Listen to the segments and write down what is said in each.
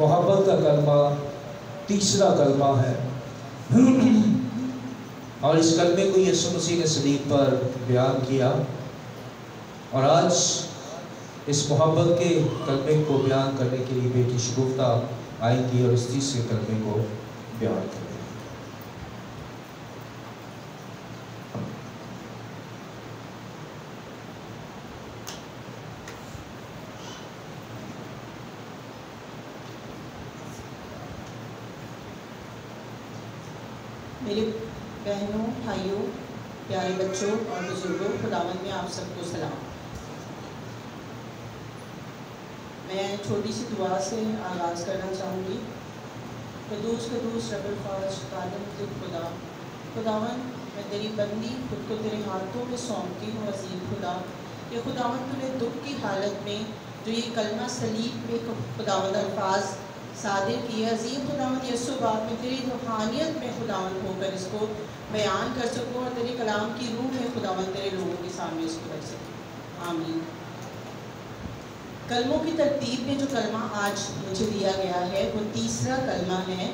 محبت کا کلمہ تیسرا کلمہ ہے، اور اس کلمے کو یسوع مسیح نے صلیب پر بیان کیا، اور آج اس محبت کے کلمے کو بیان کرنے کے لیے بیٹی شگفتہ آئیں گی اور اس تیسرے کلمے کو بیان کریں گی۔ میرے بہنوں، بھائیوں، پیارے بچوں اور بزرگوں، خداوند میں آپ سب کو سلام۔ میں چھوٹی سی دعا سے آغاز کرنا چاہوں گی۔ قدوس قدوس رب الفاظ قادر خدا، خداوند میں تیری بندی خود کو تیرے ہاتھوں میں سونپتی ہوں عظیم خدا، کہ خداوند تو نے دکھ کی حالت میں جو یہ کلمہ صلیب میں خداوند الفاظ صادر کیے، عظیم خداوند یسوع باپ میں تیری روحانیت میں خداوند ہو کر اس کو بیان کر سکوں، اور تیرے کلام کی روح میں خداوند تیرے لوگوں کے سامنے اس کو رکھ سکوں، آمین۔ کلموں کی ترتیب میں جو کلمہ آج مجھے دیا گیا ہے وہ تیسرا کلمہ ہے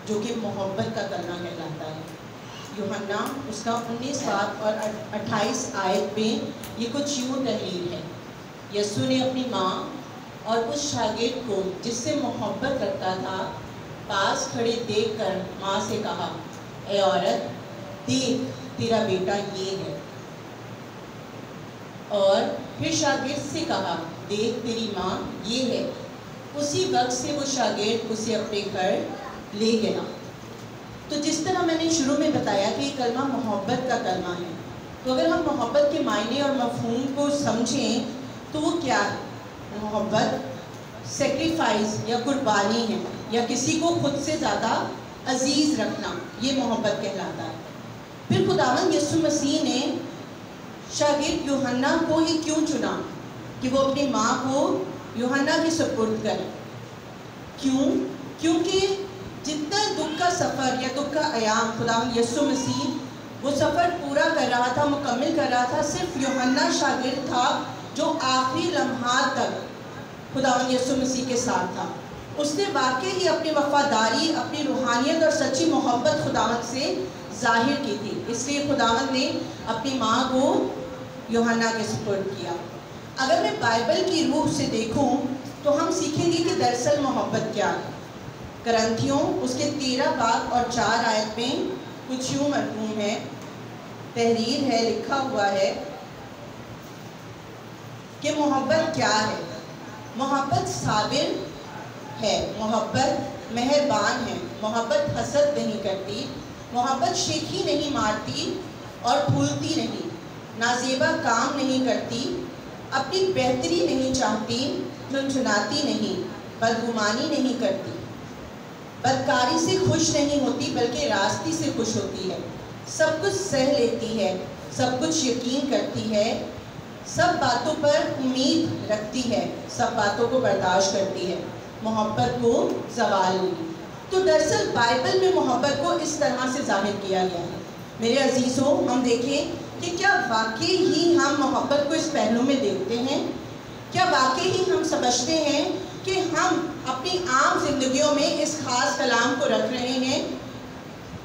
جو کہ محبت کا کلمہ کہلاتا ہے۔ یوحنا اس کا 19 باب اور 28 آیت میں یہ کچھ یوں تحریر ہے۔ یسوع نے اپنی ماں اور اس شاگرد کو جس سے محبت رکھتا تھا پاس کھڑے دیکھ کر ماں سے کہا، اے عورت دیکھ تیرا بیٹا یہ ہے، اور پھر شاگرد سے کہا، دیکھ تیری ماں یہ ہے۔ اسی وقت سے وہ شاگرد اسے اپنے گھر لے گیا۔ تو جس طرح میں نے شروع میں بتایا کہ یہ کلمہ محبت کا کلمہ ہے، تو اگر ہم محبت کے معنی اور مفہوم کو سمجھیں تو وہ کیا ہے؟ محبت سیکریفائز یا قربانی ہے، یا کسی کو خود سے زیادہ عزیز رکھنا، یہ محبت کہلاتا ہے۔ پھر خداوند یسوع مسیح نے شاگرد یوحنا کو ہی کیوں چنا کہ وہ اپنی ماں کو یوحنا کی سپرد کرے؟ کیونکہ جتنا دکھ کا سفر یا دکھ کا ایام خداوند یسوع مسیح وہ سفر پورا کر رہا تھا، مکمل کر رہا تھا، صرف یوحنا شاگرد تھا جو آخری لمحات تک خداوند یسوع مسیح کے ساتھ تھا۔ اس نے واقعی ہی اپنی وفاداری، اپنی روحانیت اور سچی محبت خداوند سے ظاہر کی تھی، اس لیے خداوند نے اپنی ماں کو یوحنا کے سپرد کیا۔ اگر میں بائبل کی روح سے دیکھوں تو ہم سیکھیں گے کہ دراصل محبت کیا ہے۔ کرنتھیوں اس کے 13 باب اور 4 آیت میں کچھ یوں مرقوم ہے، تحریر ہے، لکھا ہوا ہے کہ محبت کیا ہے۔ محبت صابر ہے، محبت مہربان ہے، محبت حسد نہیں کرتی، محبت شیخی نہیں مارتی اور پھولتی نہیں، نازیبا کام نہیں کرتی، اپنی بہتری نہیں چاہتی، جھنجھناتی نہیں، بدگمانی نہیں کرتی، بدکاری سے خوش نہیں ہوتی بلکہ راستی سے خوش ہوتی ہے، سب کچھ سہ لیتی ہے، سب کچھ یقین کرتی ہے، سب باتوں پر امید رکھتی ہے، سب باتوں کو برداشت کرتی ہے، محبت کو زوال نہیں۔ تو دراصل بائبل میں محبت کو اس طرح سے ظاہر کیا گیا ہے۔ میرے عزیزوں، ہم دیکھیں کہ کیا واقعی ہی ہم محبت کو اس پہلو میں دیکھتے ہیں؟ کیا واقعی ہی ہم سمجھتے ہیں کہ ہم اپنی عام زندگیوں میں اس خاص کلام کو رکھ رہے ہیں؟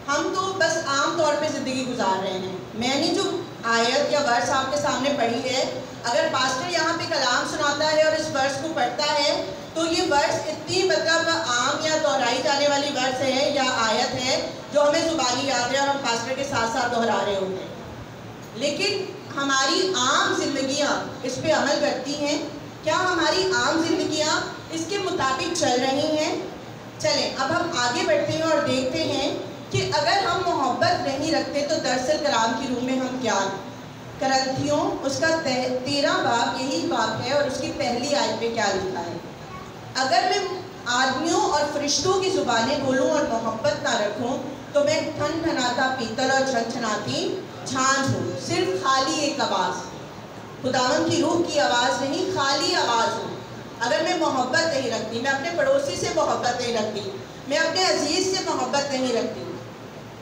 ہم تو بس عام طور پہ زندگی گزار رہے ہیں۔ میں نے جو آیت یا ورس آپ کے سامنے پڑھی ہے، اگر پاسٹر یہاں پہ کلام سناتا ہے اور اس ورس کو پڑھتا ہے تو یہ ورس اتنی مطلب عام یا دہرائی جانے والی ورس ہے یا آیت ہے جو ہمیں زبانی یاد ہے اور ہم پاسٹر کے ساتھ ساتھ دہرا رہے ہوتے ہیں، لیکن ہماری عام زندگیاں اس پہ عمل کرتی ہیں؟ کیا ہماری عام زندگیاں اس کے مطابق چل رہی ہیں؟ چلیں اب ہم آگے بڑھتے ہیں اور دیکھتے ہیں کہ اگر ہم محبت نہیں رکھتے تو دراصل کلام کی روح میں ہم کیا ہیں۔ کرنتھیوں اس کا 13 باب یہی باب ہے اور اس کی پہلی آیت پہ کیا لکھا ہے، اگر میں آدمیوں اور فرشتوں کی زبانیں بولوں اور محبت نہ رکھوں تو میں ٹھن ٹھناتا پیتل اور چھنچھناتی جھانجھ ہوں، صرف خالی ایک آواز، خداوند کی روح کی آواز نہیں، خالی آواز ہوں۔ اگر میں محبت نہیں رکھتی، میں اپنے پڑوسی سے محبت نہیں رکھتی، میں اپنے عزیز سے محبت نہیں رکھتی،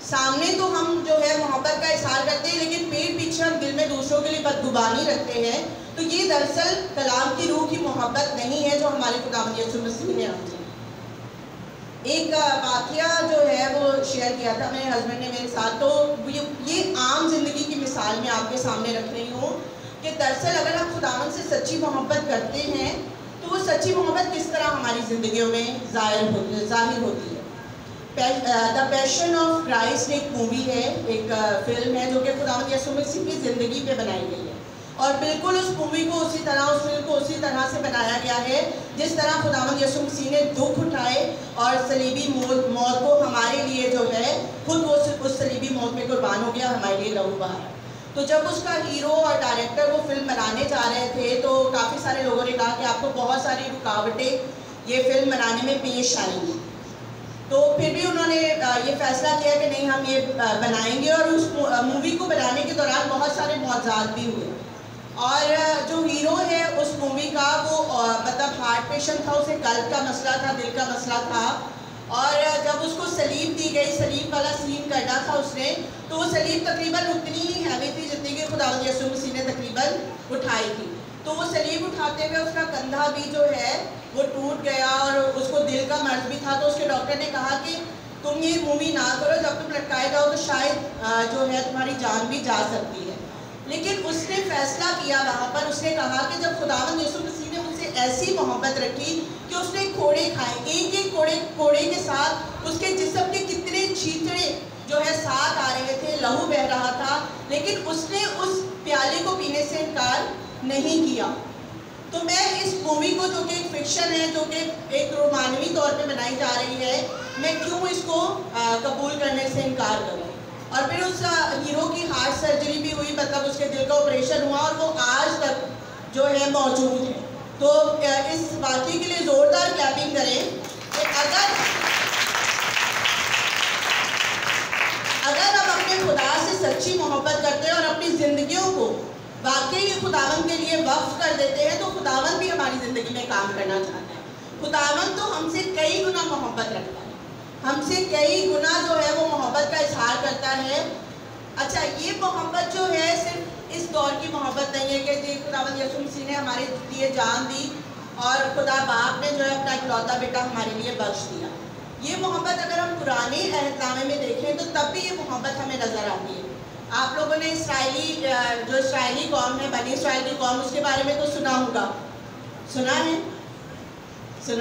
سامنے تو ہم جو ہے محبت کا اظہار کرتے ہیں لیکن پیٹ پیچھے ہم دل میں دوسروں کے لیے بدگمانی رکھتے ہیں، تو یہ دراصل کلام کی روح کی محبت نہیں ہے جو ہمارے خداوند یسوع مسیح نے ہم سے۔ ایک واقعہ جو ہے وہ شیئر کیا تھا میرے ہسبینڈ نے میرے ساتھ، تو یہ عام زندگی کی مثال میں آپ کے سامنے رکھ رہی ہوں کہ دراصل اگر ہم خداوند سے سچی محبت کرتے ہیں تو وہ سچی محبت کس طرح ہماری زندگیوں میں ظاہر ہوتی ہے۔ دا پیشن آف کرائسٹ ایک مووی ہے، ایک فلم ہے جو کہ خداوند یسوع مسیح کی زندگی پہ بنائی گئی ہے، اور بالکل اس مووی کو اسی طرح، اس فلم کو اسی طرح سے بنایا گیا ہے جس طرح خداوند یسوع مسیح نے دکھ اٹھائے اور صلیبی موت کو ہمارے لیے جو ہے خود وہ اس صلیبی موت میں قربان ہو گیا، ہمارے لیے لہو بہایا۔ تو جب اس کا ہیرو اور ڈائریکٹر وہ فلم بنانے جا رہے تھے تو کافی سارے لوگوں نے کہا کہ آپ کو بہت ساری رکاوٹیں یہ فلم بنانے میں پیش آئیں گی، تو پھر بھی انہوں نے یہ فیصلہ کیا کہ نہیں ہم یہ بنائیں گے، اور اس مووی کو بنانے کے دوران بہت سارے معجزات بھی ہوئے، اور جو ہیرو ہے اس مووی کا وہ مطلب ہارٹ پیشنٹ تھا، اسے قلب کا مسئلہ تھا، دل کا مسئلہ تھا، اور جب اس کو سلیب دی گئی، سلیب والا سین کرنا تھا اس نے، تو وہ سلیب تقریباً اتنی ہی ہیوی تھی جتنی کہ خداوند یسوع مسیح نے تقریباً اٹھائی تھی، تو وہ سلیب اٹھاتے ہوئے اس کا کندھا بھی جو ہے وہ ٹوٹ گیا، اور اس کو دل کا مرض بھی تھا، تو اس کے ڈاکٹر نے کہا کہ تم یہ مووی نہ کرو، جب تم لٹکائے جاؤ تو شاید جو ہے تمہاری جان بھی جا سکتی ہے، لیکن اس نے فیصلہ کیا وہاں پر، اس نے کہا کہ جب خداوند یسوع مسیح نے مجھ سے ایسی محبت رکھی کہ اس نے کوڑے کھائے، ایک ایک کوڑے کے ساتھ اس کے جسم کے کتنے چھیتڑے جو ہے ساتھ آ رہے تھے، لہو بہہ رہا تھا، لیکن اس نے اس پیالے کو پینے سے انکار نہیں کیا۔ تو میں اس مووی کو جو کہ ایک فکشن ہے، جو کہ ایک رومانوی طور پہ بنائی جا رہی ہے، میں کیوں اس کو قبول کرنے سے انکار کروں؟ اور پھر اس ہیرو کی ہارٹ سرجری بھی ہوئی، مطلب اس کے دل کا آپریشن ہوا، اور وہ آج تک جو ہے موجود ہے۔ تو اس واقعے کے لیے زوردار کلیپنگ کریں کہ اگر ہم اپنے خدا سے سچی محبت کرتے ہیں اور اپنی زندگیوں کو واقعی خداوند کے لیے وقف کر دیتے ہیں، تو خداوند بھی ہماری زندگی میں کام کرنا چاہتا ہے۔ خداوند تو ہم سے کئی گنا محبت رکھتا ہے، ہم سے کئی گنا جو ہے وہ محبت کا اظہار کرتا ہے۔ اچھا، یہ محبت جو ہے صرف اس دور کی محبت نہیں ہے کہ جی خداوند یسوع مسیح نے ہمارے لیے جان دی اور خدا باپ نے جو ہے اپنا اکلوتا بیٹا ہمارے لیے بخش دیا۔ یہ محبت اگر ہم پرانے عہد نامے میں دیکھیں تو تب بھی یہ محبت ہمیں نظر آتی ہے۔ آپ لوگوں نے جو اسرائیلی قوم ہے، بنی اسرائیل کی قوم، اس کے بارے میں تو سنا ہوگا، سنا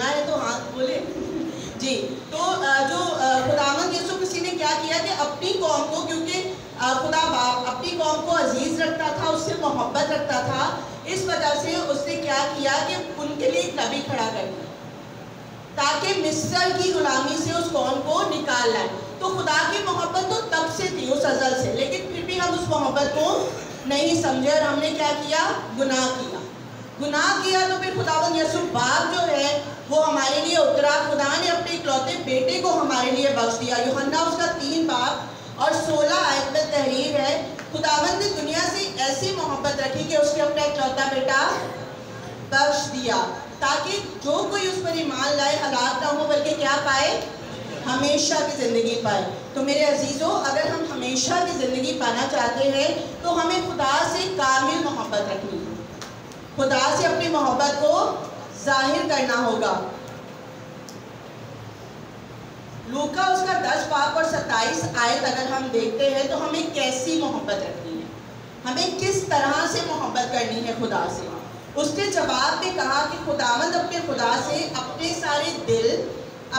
ہے تو ہاتھ بولے جی۔ تو جو خداوند یسوع مسیح نے کیا کیا کہ اپنی قوم کو، کیونکہ خدا باپ اپنی قوم کو عزیز رکھتا تھا، اس سے محبت رکھتا تھا، اس وجہ سے اس نے کیا کیا کہ ان کے لیے ایک نبی کھڑا کر دیا تاکہ مصر کی غلامی سے اس قوم کو نکال لائے۔ تو خدا کی محبت تو تب سے تھی، اس ازل سے، لیکن پھر بھی ہم اس محبت کو نہیں سمجھے اور ہم نے کیا کیا؟ گناہ کیا۔ تو پھر خداوند یسوع باپ جو ہے وہ ہمارے لیے اترا، خدا نے اپنے اکلوتے بیٹے کو ہمارے لیے بخش دیا۔ یوحنا اس کا 3 باب اور 16 آیت میں تحریر ہے، خداوند نے دنیا سے ایسی محبت رکھی کہ اس نے اپنا اکلوتا بیٹا بخش دیا تاکہ جو کوئی اس پر ایمان لائے ہلاک نہ ہو بلکہ کیا پائے؟ ہمیشہ کی زندگی پائے۔ تو میرے عزیزوں، اگر ہم ہمیشہ کی زندگی پانا چاہتے ہیں تو ہمیں خدا سے کامل محبت رکھنی ہے، خدا سے اپنی محبت کو ظاہر کرنا ہوگا۔ لوکا اس کا 10 باب اور 27 آیت اگر ہم دیکھتے ہیں تو ہمیں کیسی محبت رکھنی ہے، ہمیں کس طرح سے محبت کرنی ہے خدا سے۔ اس نے جواب میں کہا کہ خداوند اپنے خدا سے اپنے سارے دل،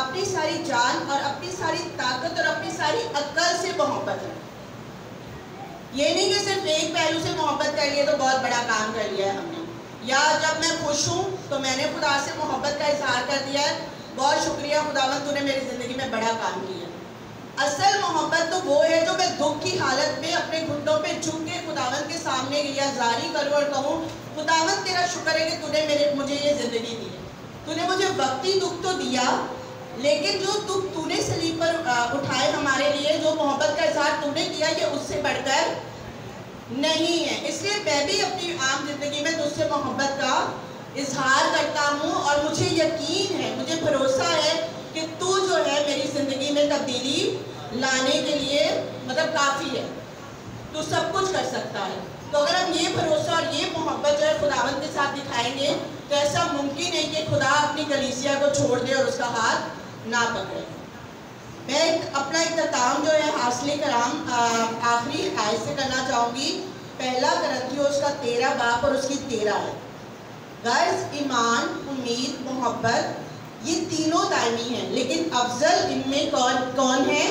اپنی ساری جان اور اپنی ساری طاقت اور اپنی ساری عقل سے محبت ہے۔ یہ نہیں کہ صرف ایک پہلو سے محبت کر لیے تو بہت بڑا کام کر لیا ہے ہم نے، یا جب میں خوش ہوں تو میں نے خدا سے محبت کا اظہار کر دیا ہے، بہت شکریہ خداوند تو نے میری زندگی میں بڑا کام کیا۔ اصل محبت تو وہ ہے جو میں دکھ کی حالت میں اپنے گھٹنوں پہ جھک کے خداوند کے سامنے گیا جاری کروں اور کہوں خداوند تیرا شکر ہے کہ تو نے مجھے یہ زندگی دی ہے، تو نے مجھے وقتی دکھ تو دیا، لیکن جو دکھ تو نے صلیب پر اٹھائے ہمارے لیے، جو محبت کا اظہار تو نے کیا، یہ اس سے بڑھ کر نہیں ہے۔ اس لیے میں بھی اپنی عام زندگی میں تجھ سے محبت کا اظہار کرتا ہوں، اور مجھے یقین ہے، مجھے بھروسہ ہے کہ تو جو ہے میری زندگی میں تبدیلی لانے کے لیے مطلب کافی ہے، تو سب کچھ کر سکتا ہے۔ تو اگر ہم یہ بھروسہ اور یہ محبت جو ہے خداوند کے ساتھ دکھائیں گے تو ایسا ممکن ہے کہ خدا اپنی کلیسیا کو چھوڑ دے اور اس کا ہاتھ نہ پکڑیں۔ میں اپنا اختتام جو ہے حاصل کرام آخری آیت سے کرنا چاہوں گی، پہلا کرنتھیوس کا 13 باب اور اس کی 13 ہے۔ غرض ایمان، امید، محبت یہ تینوں دائمی ہیں، لیکن افضل ان میں کون ہے؟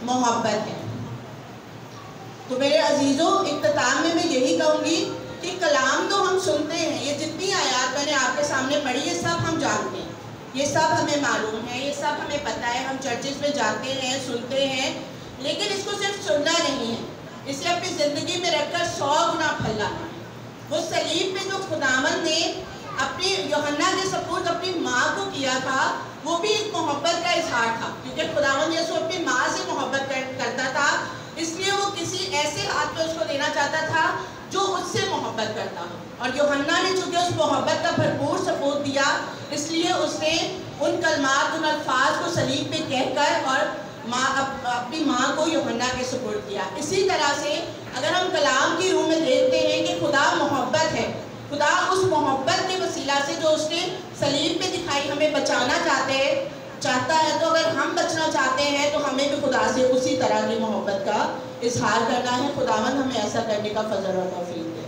محبت ہے۔ تو میرے عزیزوں، اختتام میں یہی کہوں گی کہ کلام تو ہم سنتے ہیں، یہ جتنی آیات میں نے آپ کے سامنے پڑھی یہ سب ہم جانتے ہیں، یہ سب ہمیں معلوم ہے، یہ سب ہمیں پتہ ہے، ہم چرچز میں جاتے ہیں، سنتے ہیں، لیکن اس کو صرف سننا نہیں ہے، اسے اپنی زندگی میں رکھ کر 100 گنا پھل لانا ہے۔ وہ صلیب پہ جو خداوند نے اپنی یوحنا کے سپورٹ اپنی ماں کو کیا تھا، وہ بھی ایک محبت کا اظہار تھا، کیونکہ خداوند یسوع اپنی ماں سے محبت کرتا تھا، اس لیے وہ کسی ایسے ہاتھ پہ اس کو دینا چاہتا تھا جو اس سے محبت کرتا ہو۔ اور یوحنا نے چونکہ اس محبت کا بھرپور ثبوت دیا، اس لیے اس نے ان کلمات، ان الفاظ کو صلیب پہ کہہ کر اور اپنی ماں کو یوحنا کے سپورٹ کیا۔ اسی طرح سے اگر ہم کلام کی روح میں دیکھتے ہیں کہ خدا محبت ہے، خدا اس محبت کے وسیلہ سے جو اس نے صلیب پہ دکھائی ہمیں بچانا چاہتا ہے، تو اگر ہم بچنا چاہتے ہیں تو ہمیں بھی خدا سے اسی طرح کی محبت کا اظہار کرنا ہے۔ خداوند ہمیں ایسا کرنے کا فضل اور توفیق دے۔